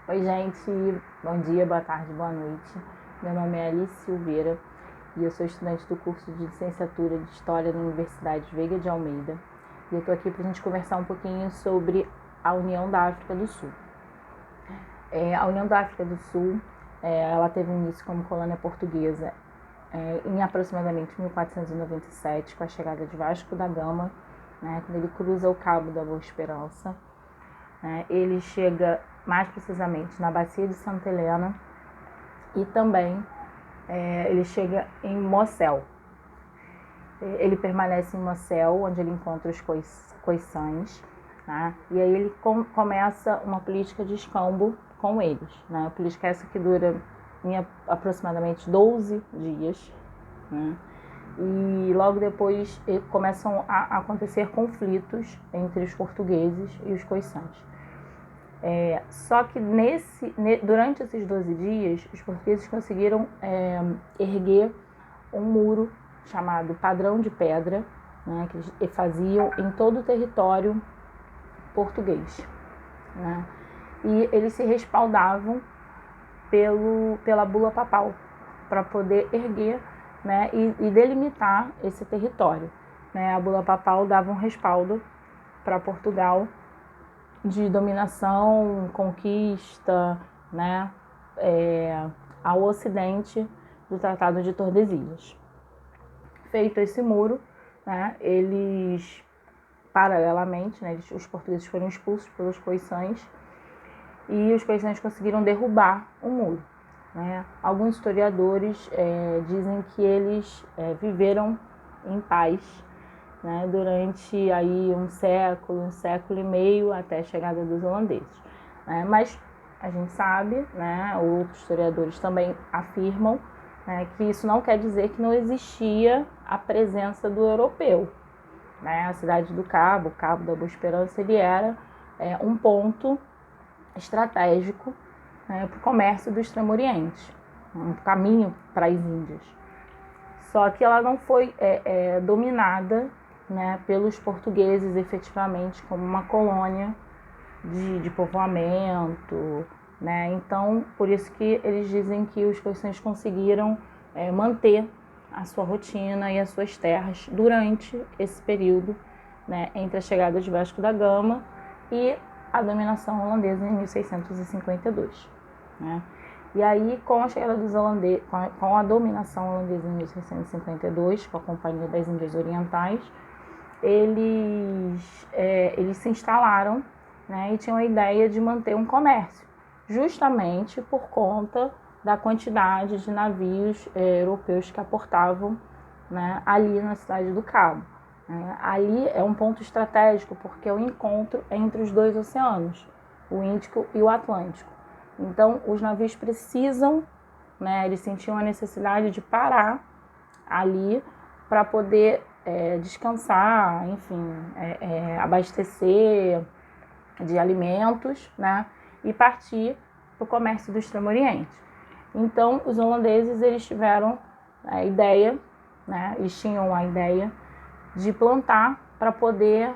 Oi, gente. Bom dia, boa tarde, boa noite. Meu nome é Alice Silveira e eu sou estudante do curso de Licenciatura de História na Universidade Veiga de Almeida. E eu estou aqui para a gente conversar um pouquinho sobre a União da África do Sul. A União da África do Sul, ela teve início como colônia portuguesa em aproximadamente 1497, com a chegada de Vasco da Gama, né, quando ele cruza o Cabo da Boa Esperança. Ele chega mais precisamente na Bacia de Santa Helena e também ele chega em Mossel. Ele permanece em Mossel, onde ele encontra os coiçães, né? E aí ele começa uma política de escambo com eles, né? A política essa que dura em aproximadamente 12 dias, né? E logo depois começam a acontecer conflitos entre os portugueses e os coiçães. Só que durante esses 12 dias, os portugueses conseguiram erguer um muro chamado Padrão de Pedra, né, que eles faziam em todo o território português, né? E eles se respaldavam pela bula papal para poder erguer, né, e delimitar esse território, né? A bula papal dava um respaldo para Portugal de dominação, conquista, né, ao ocidente do Tratado de Tordesilhas. Feito esse muro, né, eles, paralelamente, né, os portugueses foram expulsos pelos coiçães e os coiçães conseguiram derrubar o muro, né? Alguns historiadores dizem que eles viveram em paz, né, durante aí um século e meio até a chegada dos holandeses, né? Mas a gente sabe, né, outros historiadores também afirmam, né, que isso não quer dizer que não existia a presença do europeu, né? A cidade do Cabo, o Cabo da Boa Esperança, ele era um ponto estratégico, né, para o comércio do Extremo Oriente, um caminho para as Índias. Só que ela não foi dominada, né, pelos portugueses efetivamente como uma colônia de povoamento, né? Então, por isso que eles dizem que os coiçães conseguiram manter a sua rotina e as suas terras durante esse período, né, entre a chegada de Vasco da Gama e a dominação holandesa em 1652, né? E aí, com a chegada dos holandeses, com a dominação holandesa em 1652, com a Companhia das Índias Orientais, eles se instalaram, né, e tinham a ideia de manter um comércio, justamente por conta da quantidade de navios europeus que aportavam, né, ali na cidade do Cabo. Ali é um ponto estratégico porque é o encontro entre os dois oceanos, o Índico e o Atlântico. Então, os navios precisam, né, eles sentiam a necessidade de parar ali para poder descansar, enfim, abastecer de alimentos, né, e partir para o comércio do Extremo Oriente. Então, os holandeses eles tiveram a ideia, né, eles tinham a ideia de plantar para poder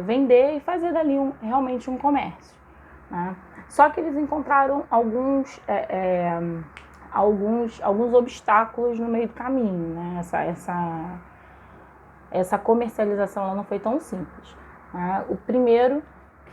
vender e fazer dali realmente um comércio, né? Só que eles encontraram alguns obstáculos no meio do caminho, né? Essa comercialização ela não foi tão simples, né? O primeiro,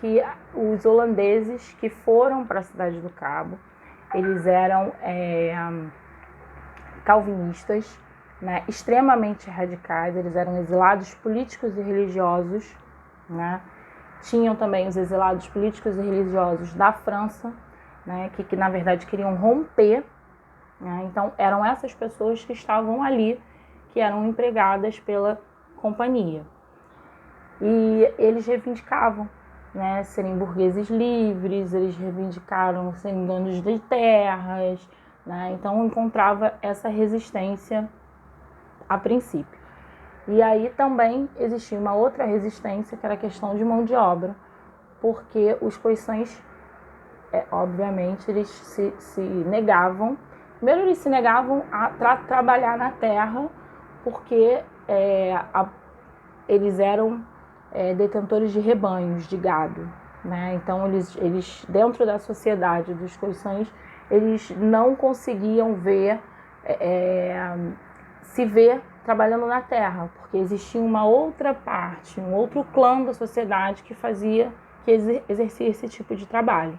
que os holandeses que foram para a cidade do Cabo, eles eram calvinistas, né, extremamente radicais, eles eram exilados políticos e religiosos, né? Tinham também os exilados políticos e religiosos da França, né, que na verdade queriam romper, né? Então eram essas pessoas que estavam ali, que eram empregadas pela companhia. E eles reivindicavam, né, serem burgueses livres, eles reivindicaram serem donos de terras, né? Então encontrava essa resistência a princípio. E aí também existia uma outra resistência, que era a questão de mão de obra, porque os coiçães, obviamente, eles se negavam. Primeiro, eles se negavam a trabalhar na terra, porque eles eram detentores de rebanhos, de gado, né? Então eles dentro da sociedade dos Khoisan, eles não conseguiam se ver trabalhando na terra, porque existia uma outra parte, um outro clã da sociedade que exercia esse tipo de trabalho.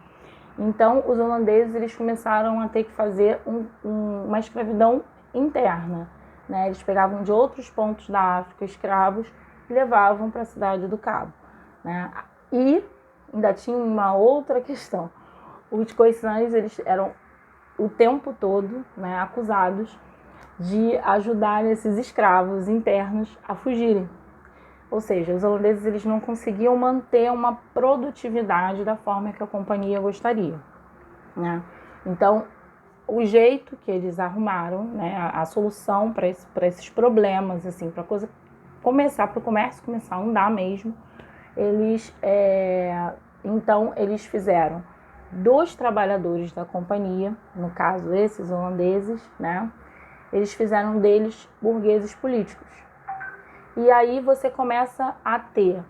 Então os holandeses eles começaram a ter que fazer uma escravidão interna, né? Eles pegavam de outros pontos da África escravos e levavam para a cidade do Cabo, né? E ainda tinha uma outra questão. Os Khoisans eles eram o tempo todo, né, acusados de ajudar esses escravos internos a fugirem. Ou seja, os holandeses eles não conseguiam manter uma produtividade da forma que a companhia gostaria, né? Então, o jeito que eles arrumaram, né, a solução para esses problemas, assim, para o comércio começar a andar mesmo, então eles fizeram dos trabalhadores da companhia, no caso esses holandeses, né, eles fizeram deles burgueses políticos. E aí você começa a ter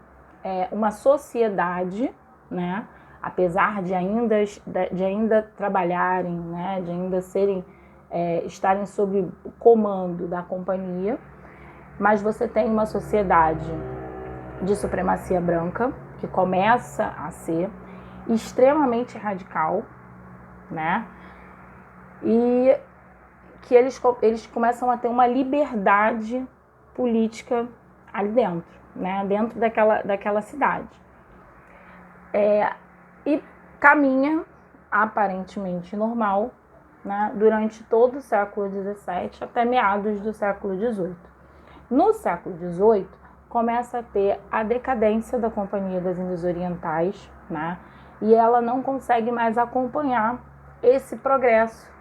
uma sociedade, né, apesar de ainda trabalharem, né, de ainda estarem sob o comando da companhia, mas você tem uma sociedade de supremacia branca que começa a ser extremamente radical, né, e que eles começam a ter uma liberdade política ali dentro, né, dentro daquela cidade. E caminha aparentemente normal, né, durante todo o século XVII até meados do século XVIII. No século XVIII, começa a ter a decadência da Companhia das Índias Orientais, né, e ela não consegue mais acompanhar esse progresso,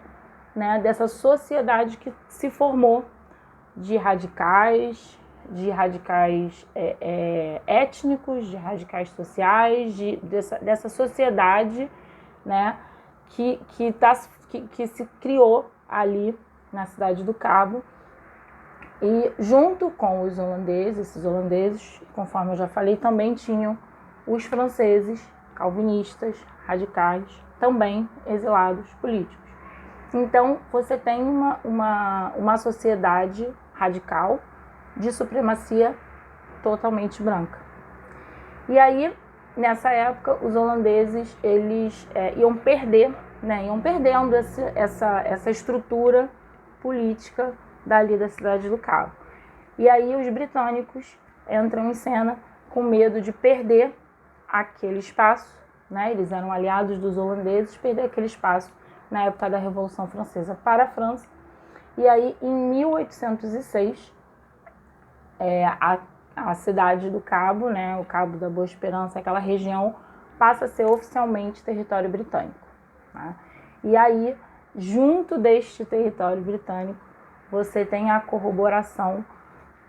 né, dessa sociedade que se formou de radicais étnicos, de radicais sociais, dessa sociedade, né, que se criou ali na cidade do Cabo. E junto com os holandeses, esses holandeses, conforme eu já falei, também tinham os franceses, calvinistas, radicais, também exilados políticos. Então você tem uma sociedade radical de supremacia totalmente branca. E aí, nessa época, os holandeses eles iam perdendo essa estrutura política dali da cidade do Cabo. E aí os britânicos entram em cena com medo de perder aquele espaço, né? Eles eram aliados dos holandeses, perder aquele espaço na época da Revolução Francesa para a França. E aí, em 1806, a cidade do Cabo, né, o Cabo da Boa Esperança, aquela região, passa a ser oficialmente território britânico, né? E aí, junto deste território britânico, você tem a corroboração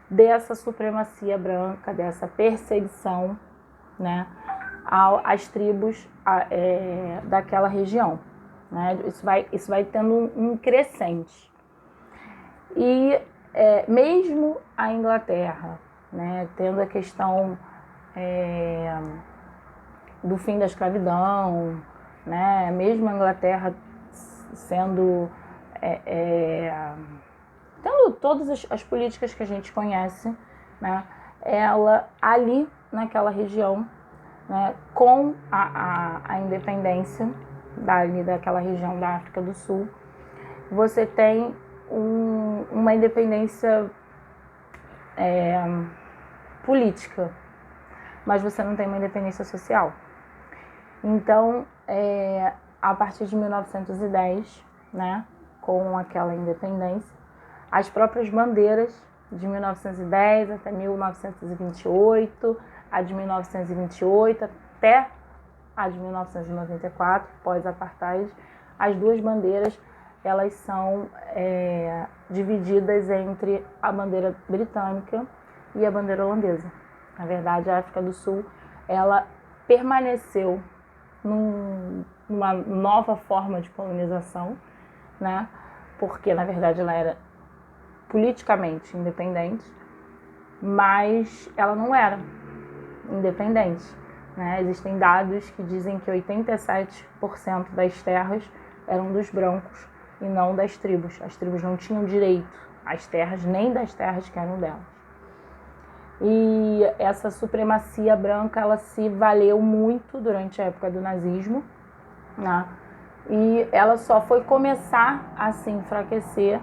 dessa supremacia branca, dessa perseguição, né, às tribos daquela região, né? Isso vai tendo um crescente. E mesmo a Inglaterra, né, tendo a questão do fim da escravidão, né, mesmo a Inglaterra tendo todas as políticas que a gente conhece, né, ela ali naquela região, né, com a independência daquela região da África do Sul, você tem uma independência política, mas você não tem uma independência social. Então, a partir de 1910, né, com aquela independência, as próprias bandeiras de 1910 até 1928, a de 1928 até a de 1994, pós-apartheid, as duas bandeiras elas são divididas entre a bandeira britânica e a bandeira holandesa. Na verdade, a África do Sul ela permaneceu numa nova forma de colonização, né? Porque, na verdade, ela era politicamente independente, mas ela não era independente, né? Existem dados que dizem que 87% das terras eram dos brancos e não das tribos. As tribos não tinham direito às terras, nem das terras que eram delas. E essa supremacia branca, ela se valeu muito durante a época do nazismo, né? E ela só foi começar a se enfraquecer,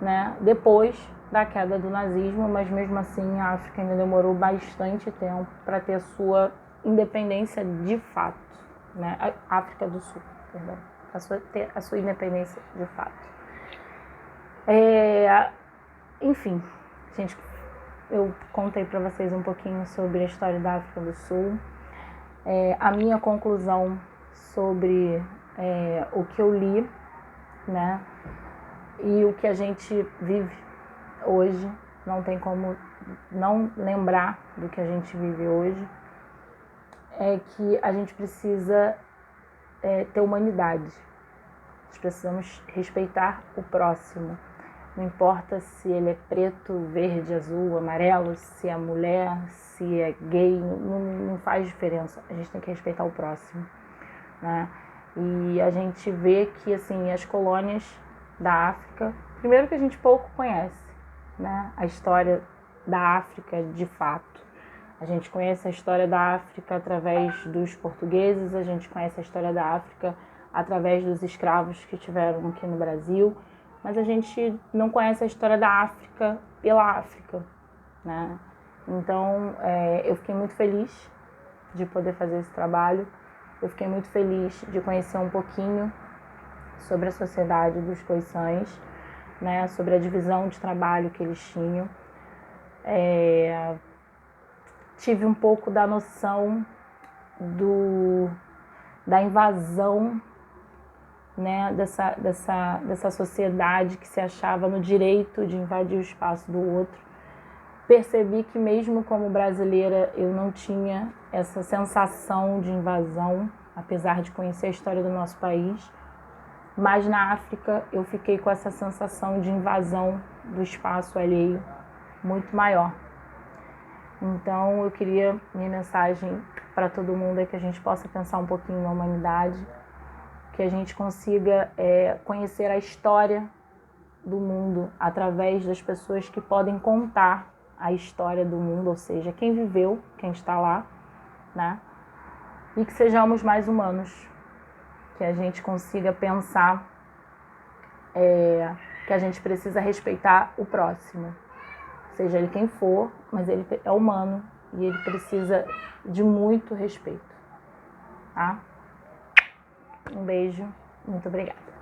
né, depois da queda do nazismo, mas mesmo assim a África ainda demorou bastante tempo para ter a sua independência de fato, né? A África do Sul, perdão, ter a sua independência de fato. Enfim, gente, eu contei para vocês um pouquinho sobre a história da África do Sul. A minha conclusão sobre o que eu li, né, e o que a gente vive hoje, não tem como não lembrar do que a gente vive hoje, é que a gente precisa ter humanidade. Nós precisamos respeitar o próximo. Não importa se ele é preto, verde, azul, amarelo, se é mulher, se é gay, não faz diferença. A gente tem que respeitar o próximo, né? E a gente vê que, assim, as colônias da África, primeiro que a gente pouco conhece, né, a história da África de fato. A gente conhece a história da África através dos portugueses, a gente conhece a história da África através dos escravos que tiveram aqui no Brasil, mas a gente não conhece a história da África pela África, né? Então, eu fiquei muito feliz de poder fazer esse trabalho. Eu fiquei muito feliz de conhecer um pouquinho sobre a sociedade dos Khoiçãs, né, sobre a divisão de trabalho que eles tinham. Tive um pouco da noção da invasão, né, dessa sociedade que se achava no direito de invadir o espaço do outro. Percebi que mesmo como brasileira eu não tinha essa sensação de invasão, apesar de conhecer a história do nosso país, mas na África eu fiquei com essa sensação de invasão do espaço alheio muito maior. Então eu queria, minha mensagem para todo mundo é que a gente possa pensar um pouquinho na humanidade, que a gente consiga conhecer a história do mundo através das pessoas que podem contar a história do mundo, ou seja, quem viveu, quem está lá, né? E que sejamos mais humanos, que a gente consiga pensar que a gente precisa respeitar o próximo, seja ele quem for, mas ele é humano e ele precisa de muito respeito, tá? Um beijo, muito obrigada.